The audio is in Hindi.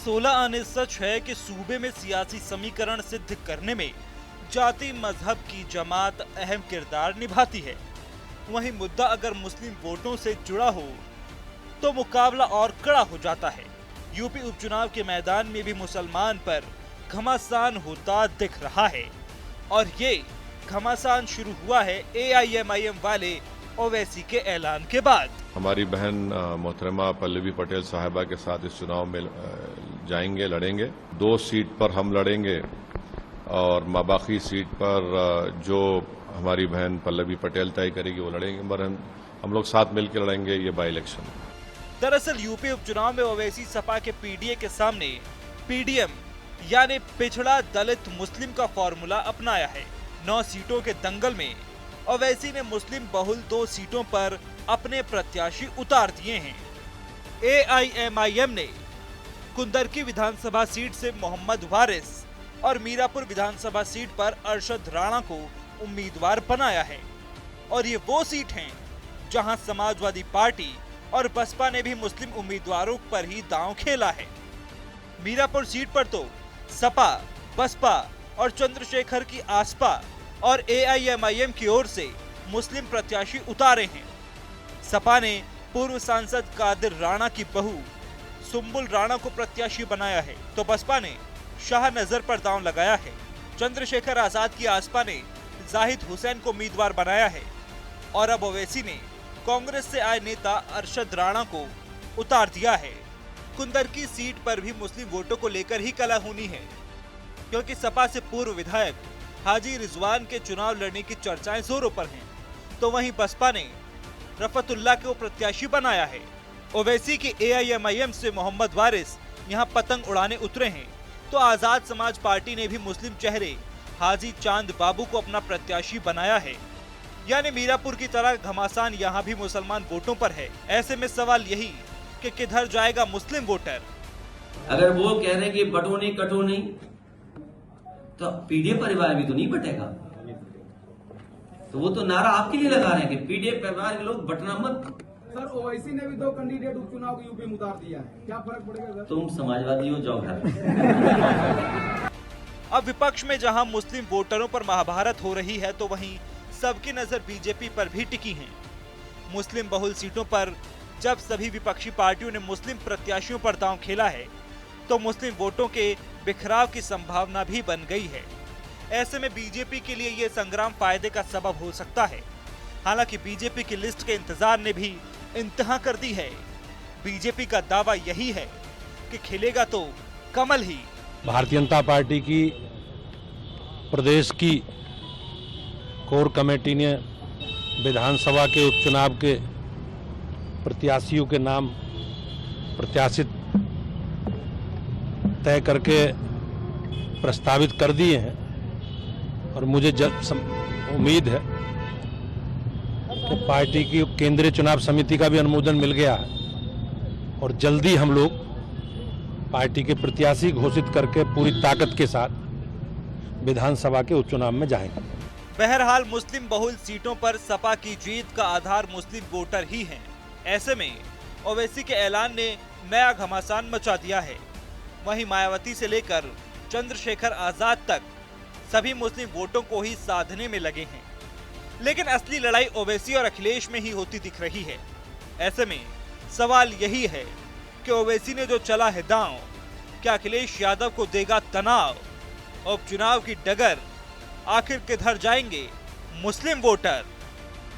2016 आने सच है कि सूबे में सियासी समीकरण सिद्ध करने में जाति मजहब की जमात अहम किरदार निभाती है। वहीं मुद्दा अगर मुस्लिम वोटों से जुड़ा हो तो मुकाबला और कड़ा हो जाता है। यूपी उपचुनाव के मैदान में भी मुसलमान पर घमासान होता दिख रहा है और ये घमासान शुरू हुआ है AIMIM वाले ओवैसी के ऐलान के बाद। हमारी बहन मोहतरमा पल्लवी पटेल साहिबा के साथ इस चुनाव में जाएंगे, लड़ेंगे। 2 सीट पर हम लड़ेंगे और बाकी सीट पर जो हमारी बहन पल्लवी पटेल तय करेगी वो लड़ेंगे, मगर हम लोग साथ मिलकर लड़ेंगे ये बाई इलेक्शन। दरअसल यूपी उपचुनाव में ओवैसी सपा के PDA के सामने PDM यानी पिछड़ा दलित मुस्लिम का फॉर्मूला अपनाया है। 9 सीटों के दंगल में ओवैसी ने मुस्लिम बहुल 2 सीटों पर अपने प्रत्याशी उतार दिए हैं। AIMIM ने कुंदरकी विधानसभा सीट से मोहम्मद वारिस और मीरापुर विधानसभा सीट पर अरशद राणा को उम्मीदवार बनाया है और ये वो सीट हैं जहां समाजवादी पार्टी और बसपा ने भी मुस्लिम उम्मीदवारों पर ही दांव खेला है। मीरापुर सीट पर तो सपा, बसपा और चंद्रशेखर की आसपा और AIMIM की ओर से मुस्लिम प्रत्याशी उतारे हैं। सपा ने पूर्व सांसद कादिर राणा की बहू सुंबुल राणा को प्रत्याशी बनाया है तो बसपा ने शाह नजर पर दांव लगाया है। चंद्रशेखर आजाद की आसपा ने जाहिद हुसैन को उम्मीदवार बनाया है और अब ओवैसी ने कांग्रेस से आए नेता अरशद राणा को उतार दिया है। कुंदरकी सीट पर भी मुस्लिम वोटों को लेकर ही कलाहुनी है क्योंकि सपा से पूर्व विधायक हाजी रिजवान के चुनाव लड़ने की चर्चाएं जोरों पर हैं, तो वहीं बसपा ने रफतुल्लाह को प्रत्याशी बनाया है। ओवैसी की AIMIM से मोहम्मद वारिस यहां पतंग उड़ाने उतरे हैं तो आजाद समाज पार्टी ने भी मुस्लिम चेहरे हाजी चांद बाबू को अपना प्रत्याशी बनाया है। यानी मीरापुर की तरह घमासान यहाँ भी मुसलमान वोटों पर है। ऐसे में सवाल यही कि किधर जाएगा मुस्लिम वोटर। अगर वो कह रहे हैं कि बटो नहीं कटो नहीं तो PDA परिवार भी तो नहीं बटेगा। तो वो तो नारा आपके लिए लगा रहे हैं कि PDA परिवार के लोग बटना मत। सर ओवैसी ने भी 2 कैंडिडेट उपचुनाव को यूपी में उतार दिया है, क्या फर्क पड़ेगा सर? तुम समाजवादी हो, जाओ घर। अब विपक्ष में जहां मुस्लिम वोटरों पर महाभारत हो रही है तो वहीं सबकी नजर बीजेपी पर भी टिकी है। मुस्लिम बहुल सीटों पर जब सभी विपक्षी पार्टियों ने मुस्लिम प्रत्याशियों पर दांव खेला है तो मुस्लिम वोटों के बिखराव की संभावना भी बन गई है। ऐसे में बीजेपी के लिए ये संग्राम फायदे का सबब हो सकता है। हालांकि बीजेपी की लिस्ट के इंतजार ने भी इंतहा कर दी है। बीजेपी का दावा यही है कि खिलेगा तो कमल ही। भारतीय जनता पार्टी की प्रदेश की कोर कमेटी ने विधानसभा के उपचुनाव के प्रत्याशियों के नाम प्रत्याशित तय करके प्रस्तावित कर दिए हैं और मुझे उम्मीद है कि पार्टी की केंद्रीय चुनाव समिति का भी अनुमोदन मिल गया है और जल्दी हम लोग पार्टी के प्रत्याशी घोषित करके पूरी ताकत के साथ विधानसभा के उपचुनाव में जाएंगे। बहरहाल मुस्लिम बहुल सीटों पर सपा की जीत का आधार मुस्लिम वोटर ही हैं। ऐसे में ओवैसी के ऐलान ने नया घमासान मचा दिया है। वहीं मायावती से लेकर चंद्रशेखर आजाद तक सभी मुस्लिम वोटों को ही साधने में लगे हैं, लेकिन असली लड़ाई ओवैसी और अखिलेश में ही होती दिख रही है। ऐसे में सवाल यही है कि ओवैसी ने जो चला है दांव, क्या अखिलेश यादव को देगा तनाव? उपचुनाव की डगर आखिर किधर जाएंगे मुस्लिम वोटर?